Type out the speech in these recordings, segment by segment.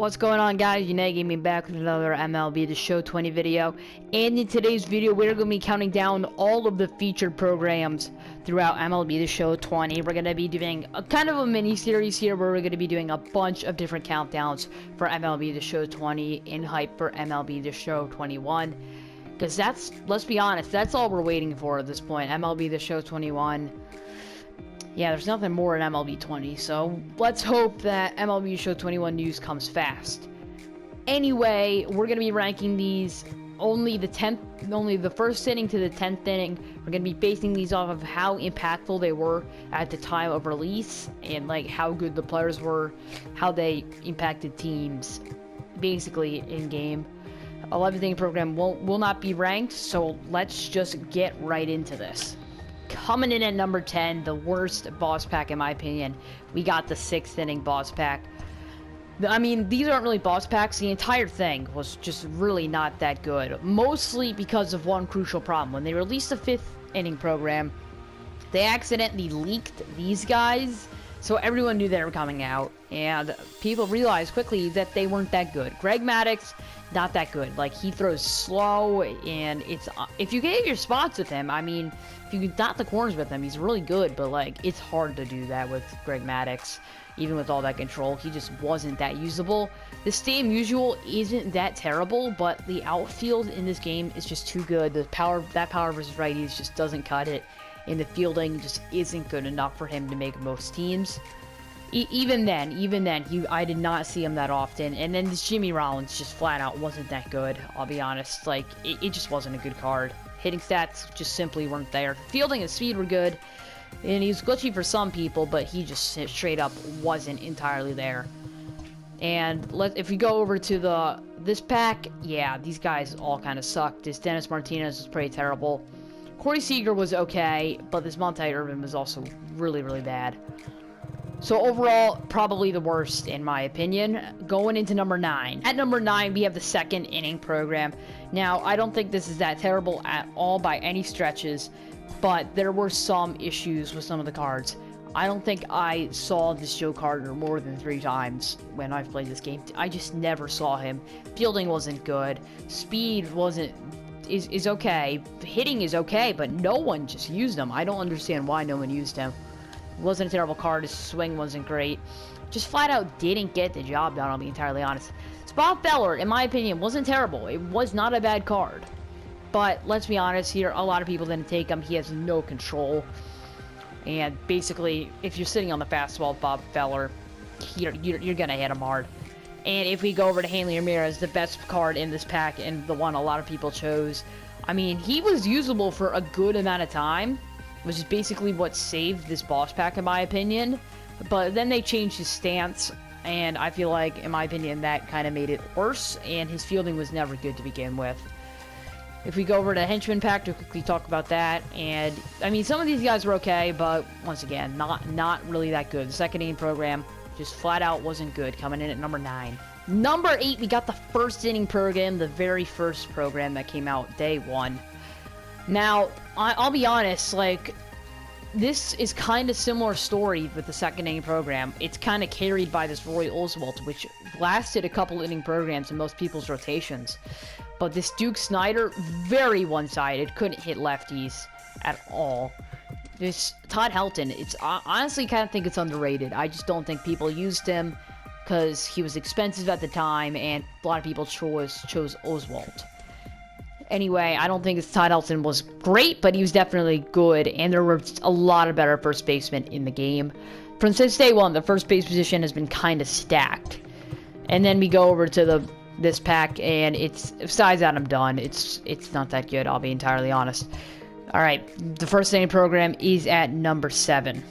What's going on, guys? Gaming back with another MLB The Show 20 video. And in today's video, we're going to be counting down all of the featured programs throughout MLB The Show 20. We're going to be doing a kind of a mini-series here where we're going to be doing a bunch of different countdowns for MLB The Show 20 in hype for MLB The Show 21. Because let's be honest, that's all we're waiting for at this point. MLB The Show 21. Yeah, there's nothing more in MLB 20, so let's hope that MLB Show 21 news comes fast. Anyway, we're going to be ranking these only the first inning to the 10th inning. We're going to be basing these off of how impactful they were at the time of release and like how good the players were, how they impacted teams, basically in game. 11th inning program will not be ranked, so let's just get right into this. Coming in at number 10, the worst boss pack in my opinion, we got the 6th inning boss pack. I mean, these aren't really boss packs. The entire thing was just really not that good. Mostly because of one crucial problem. When they released the 5th inning program, they accidentally leaked these guys. So everyone knew they were coming out. And people realized quickly that they weren't that good. Greg Maddux, not that good. Like, he throws slow, and it's if you get your spots with him, I mean, if you dot the corners with him, he's really good, but like, it's hard to do that with Greg Maddux. Even with all that control, he just wasn't that usable. The Stadium Usual isn't that terrible, but the outfield in this game is just too good. That power versus righties just doesn't cut it, and the fielding just isn't good enough for him to make most teams. Even then, I did not see him that often. And then this Jimmy Rollins just flat out wasn't that good, I'll be honest. Like, it just wasn't a good card. Hitting stats just simply weren't there. Fielding and speed were good, and he was glitchy for some people, but he just straight up wasn't entirely there. And if we go over to this pack, yeah, these guys all kind of sucked. This Dennis Martinez was pretty terrible. Corey Seager was okay, but this Monte Irvin was also really, really bad. So overall, probably the worst in my opinion. Going into number 9. At number 9, we have the 2nd inning program. Now, I don't think this is that terrible at all by any stretches, but there were some issues with some of the cards. I don't think I saw this Joe Carter more than 3 times when I've played this game. I just never saw him. Fielding wasn't good. Speed is okay. Hitting is okay, but no one just used him. I don't understand why no one used him. It wasn't a terrible card. His swing wasn't great. Just flat out didn't get the job done, I'll be entirely honest. Bob Feller, in my opinion, wasn't terrible. It was not a bad card. But let's be honest here, a lot of people didn't take him. He has no control. And basically, if you're sitting on the fastball, Bob Feller, you're going to hit him hard. And if we go over to Hanley Ramirez, the best card in this pack and the one a lot of people chose, I mean, he was usable for a good amount of time, which is basically what saved this boss pack in my opinion. But then they changed his stance, and I feel like, in my opinion, that kind of made it worse, and his fielding was never good to begin with. If we go over to Henchman pack to quickly talk about that, and I mean, some of these guys were okay, but once again, not really that good. The 2nd inning program just flat out wasn't good, coming in at number 9. Number 8, we got the 1st inning program, the very first program that came out day 1. Now, I'll be honest, like, this is kind of similar story with the 2nd inning program. It's kind of carried by this Roy Oswalt, which lasted a couple inning programs in most people's rotations. But this Duke Snider, very one-sided, couldn't hit lefties at all. This Todd Helton, I honestly kind of think it's underrated. I just don't think people used him because he was expensive at the time, and a lot of people chose Oswalt. Anyway, I don't think Todd Helton was great, but he was definitely good, and there were a lot of better first basemen in the game. Since day 1, the first base position has been kind of stacked. And then we go over to this pack, and besides that, I'm done. It's not that good, I'll be entirely honest. Alright, the 1st inning program is at number 7.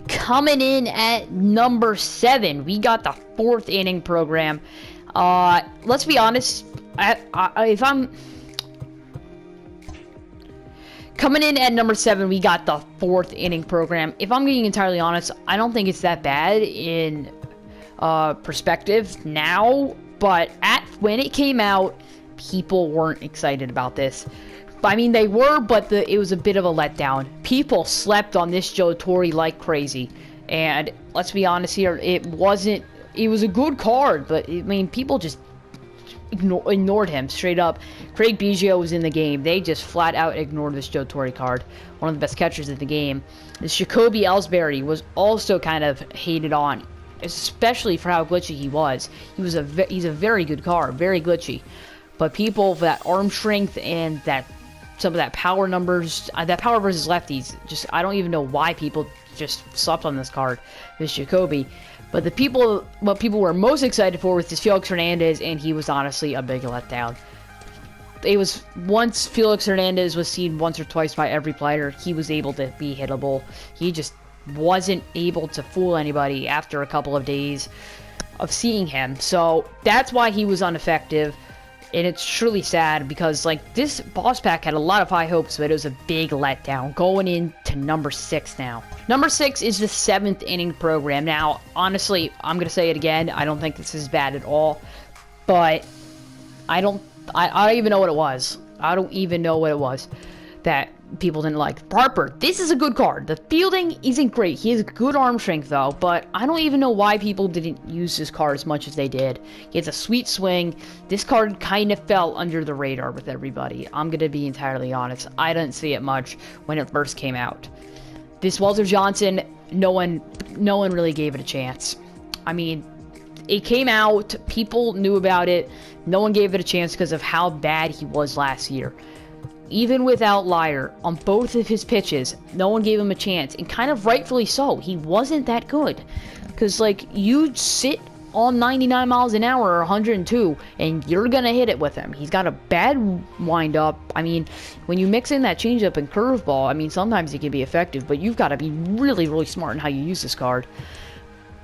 Coming in at number 7, we got the 4th inning program. Let's be honest, Coming in at number 7, we got the 4th inning program. If I'm being entirely honest, I don't think it's that bad in perspective now, but when it came out, people weren't excited about this. I mean, they were, but it was a bit of a letdown. People slept on this Joe Torre like crazy, and let's be honest here, it wasn't It was a good card, but I mean, people just ignored him straight up. Craig Biggio was in the game. They just flat out ignored this Joe Torre card, one of the best catchers in the game. This Jacoby Ellsbury was also kind of hated on, especially for how glitchy he was. He's a very good card, very glitchy. But people, that arm strength and that some of that power numbers, that power versus lefties, just I don't even know why people just slept on this card, this Jacoby. But what people were most excited for was this Felix Hernandez, and he was honestly a big letdown. It was once Felix Hernandez was seen once or twice by every player, he was able to be hittable. He just wasn't able to fool anybody after a couple of days of seeing him. So that's why he was ineffective. And it's truly sad because, like, this boss pack had a lot of high hopes, but it was a big letdown going into number 6 now. Number 6 is the 7th inning program. Now, honestly, I'm going to say it again. I don't think this is bad at all. But I don't even know what it was. I don't even know what it was that people didn't like. Harper, this is a good card. The fielding isn't great. He has good arm strength, though, but I don't even know why people didn't use this card as much as they did. He has a sweet swing. This card kind of fell under the radar with everybody. I'm going to be entirely honest. I didn't see it much when it first came out. This Walter Johnson, no one really gave it a chance. I mean, it came out, people knew about it, no one gave it a chance because of how bad he was last year. Even without Liar, on both of his pitches, no one gave him a chance, and kind of rightfully so. He wasn't that good. Because, like, you sit on 99 miles an hour or 102, and you're going to hit it with him. He's got a bad windup. I mean, when you mix in that changeup and curveball, I mean, sometimes it can be effective, but you've got to be really, really smart in how you use this card.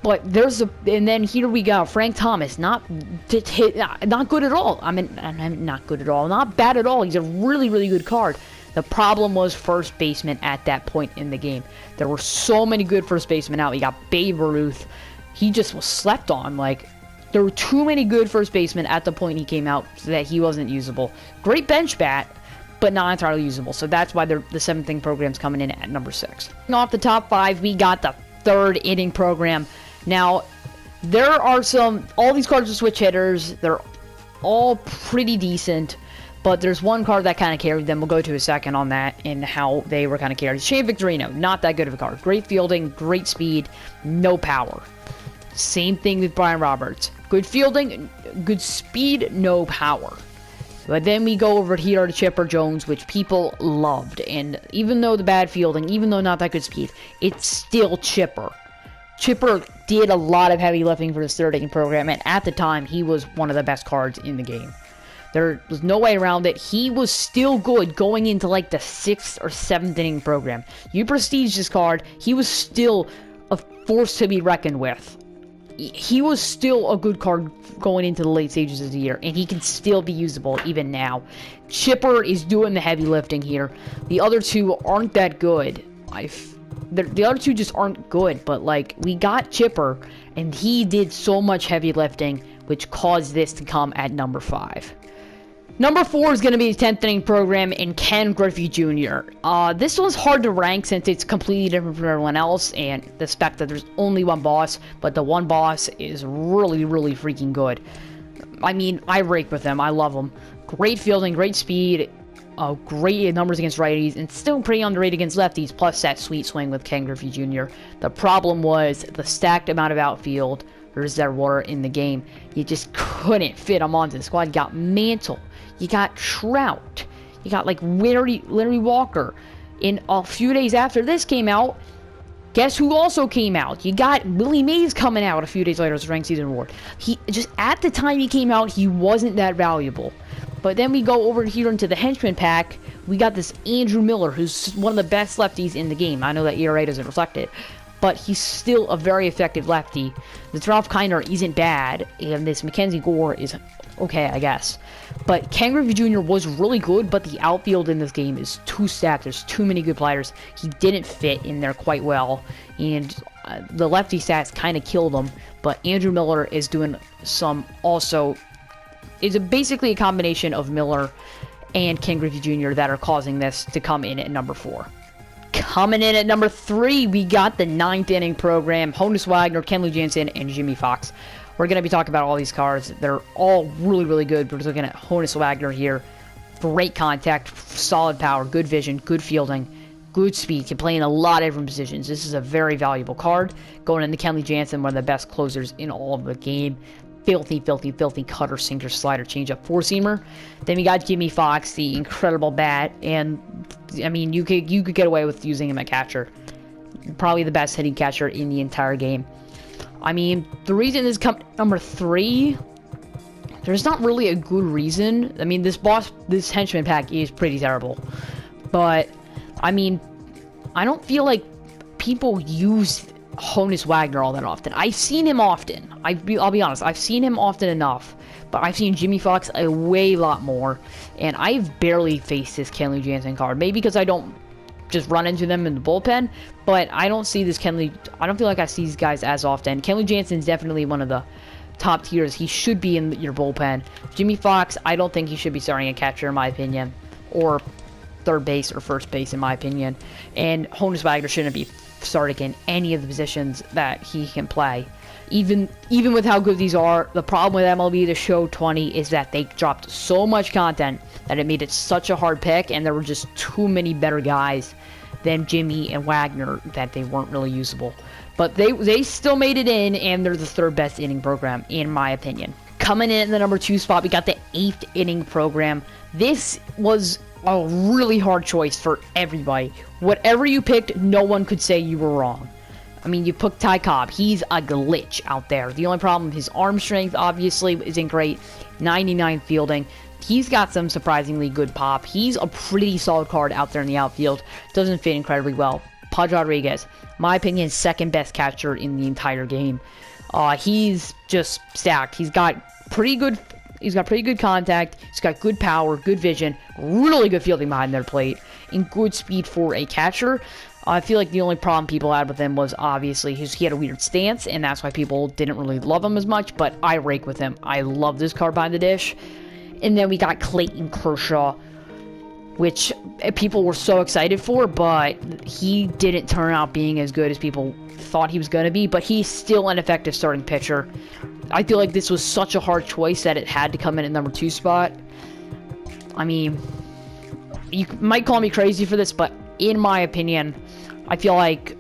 But and then here we go, Frank Thomas, not good at all. I mean, not good at all, not bad at all. He's a really, really good card. The problem was first baseman at that point in the game. There were so many good first basemen out. We got Babe Ruth. He just was slept on. Like, there were too many good first basemen at the point he came out so that he wasn't usable. Great bench bat, but not entirely usable. So that's why the 7th inning program's coming in at number 6. Off the top 5, we got the 3rd inning program. Now, there are all these cards are switch hitters. They're all pretty decent, but there's one card that kind of carried them. We'll go to a second on that and how they were kind of carried. Shane Victorino, not that good of a card. Great fielding, great speed, no power. Same thing with Brian Roberts. Good fielding, good speed, no power. But then we go over here to Chipper Jones, which people loved. And even though the bad fielding, even though not that good speed, it's still Chipper. Chipper did a lot of heavy lifting for his 3rd inning program, and at the time, he was one of the best cards in the game. There was no way around it. He was still good going into like the 6th or 7th inning program. You prestige this card, he was still a force to be reckoned with. He was still a good card going into the late stages of the year, and he can still be usable even now. Chipper is doing the heavy lifting here. The other two aren't that good. The other two just aren't good, but, like, we got Chipper, and he did so much heavy lifting, which caused this to come at number 5. Number 4 is going to be his 10th inning program in Ken Griffey Jr. This one's hard to rank since it's completely different from everyone else, and the fact that there's only one boss, but the one boss is really, really freaking good. I mean, I rake with him. I love him. Great fielding, great speed. Great numbers against righties, and still pretty underrated against lefties, plus that sweet swing with Ken Griffey Jr. The problem was the stacked amount of outfielders there were in the game. You just couldn't fit them onto the squad. You got Mantle, you got Trout, you got, like, Larry Walker. In a few days after this came out, guess who also came out? You got Willie Mays coming out a few days later as a ranked season award. At the time he came out, he wasn't that valuable. But then we go over here into the henchman pack. We got this Andrew Miller, who's one of the best lefties in the game. I know that ERA doesn't reflect it, but he's still a very effective lefty. The Ralph Kiner isn't bad, and this Mackenzie Gore is okay, I guess. But Ken Griffey Jr. was really good, but the outfield in this game is too stacked. There's too many good players. He didn't fit in there quite well, and the lefty stats kind of killed him. But Andrew Miller is doing some also... It's basically a combination of Miller and Ken Griffey Jr. that are causing this to come in at number 4. Coming in at number 3, we got the 9th inning program. Honus Wagner, Kenley Jansen, and Jimmy Fox. we're going to be talking about all these cards. They're all really, really good. We're just looking at Honus Wagner here. Great contact, solid power, good vision, good fielding, good speed. Can play in a lot of different positions. This is a very valuable card. Going into Kenley Jansen, one of the best closers in all of the game. Filthy, filthy, filthy cutter, sinker, slider, changeup, four-seamer. Then we got Jimmy Fox, the incredible bat, and I mean, you could get away with using him at catcher. Probably the best hitting catcher in the entire game. I mean, the reason this comes number 3, there's not really a good reason. I mean, this henchman pack is pretty terrible, but I mean, I don't feel like people use Honus Wagner all that often. I've seen him often. I'll be honest, I've seen him often enough, but I've seen Jimmy Fox a lot more, and I've barely faced this Kenley Jansen card. Maybe because I don't just run into them in the bullpen, but I don't see this Kenley. I don't feel like I see these guys as often. Kenley Jansen's definitely one of the top tiers. He should be in your bullpen. Jimmy Fox, I don't think he should be starting a catcher in my opinion, or third base or first base in my opinion. And Honus Wagner shouldn't be starting in any of the positions that he can play. Even with how good these are, the problem with MLB The Show 20 is that they dropped so much content that it made it such a hard pick, and there were just too many better guys than Jimmy and Wagner that they weren't really usable. But they still made it in, and they're the third best inning program in my opinion. Coming in the number 2 spot, we got the 8th inning program. This was a really hard choice for everybody. Whatever you picked, no one could say you were wrong. I mean, you picked Ty Cobb. He's a glitch out there. The only problem, his arm strength obviously isn't great. 99 fielding. He's got some surprisingly good pop. He's a pretty solid card out there in the outfield. Doesn't fit incredibly well. Pudge Rodriguez, my opinion, second best catcher in the entire game. He's just stacked. He's got pretty good contact. He's got good power, good vision, really good fielding behind their plate, and good speed for a catcher. I feel like the only problem people had with him was obviously he had a weird stance, and that's why people didn't really love him as much, but I rake with him. I love this card behind the dish. And then we got Clayton Kershaw, which people were so excited for, but he didn't turn out being as good as people thought he was going to be, but he's still an effective starting pitcher. I feel like this was such a hard choice that it had to come in at number 2 spot. I mean, you might call me crazy for this, but in my opinion, I feel like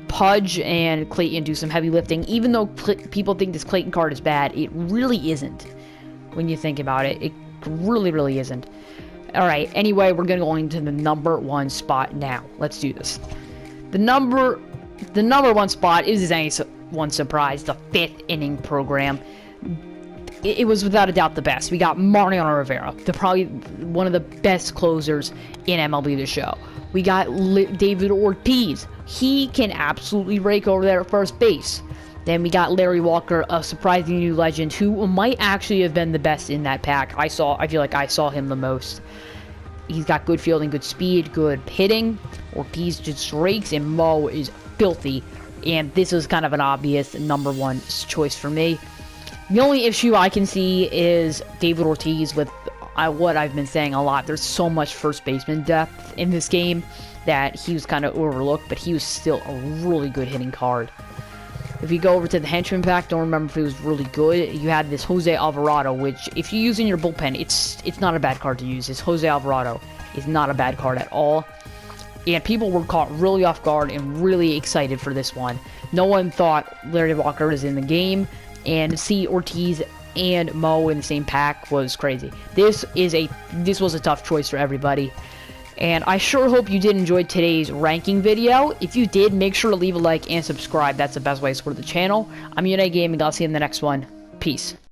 Pudge and Clayton do some heavy lifting. Even though people think this Clayton card is bad, it really isn't. When you think about it, it really, really isn't. Alright, anyway, we're going to go into the number 1 spot now. Let's do this. The number 1 spot is one surprise, the 5th inning program. It was without a doubt the best. We got Mariano Rivera, probably one of the best closers in MLB The Show. We got David Ortiz. He can absolutely rake over there at first base. Then we got Larry Walker, a surprising new legend who might actually have been the best in that pack. I feel like I saw him the most. He's got good fielding, good speed, good hitting. Ortiz just rakes, and Mo is filthy. And this was kind of an obvious number 1 choice for me. The only issue I can see is David Ortiz with what I've been saying a lot. There's so much first baseman depth in this game that he was kind of overlooked, but he was still a really good hitting card. If you go over to the henchman pack, don't remember if it was really good. You had this Jose Alvarado, which if you use in your bullpen, it's not a bad card to use. This Jose Alvarado is not a bad card at all. And people were caught really off guard and really excited for this one. No one thought Larry Walker was in the game, and to see Ortiz and Mo in the same pack was crazy. This was a tough choice for everybody. And I sure hope you did enjoy today's ranking video. If you did, make sure to leave a like and subscribe. That's the best way to support the channel. I'm Untitled Gaming. I'll see you in the next one. Peace.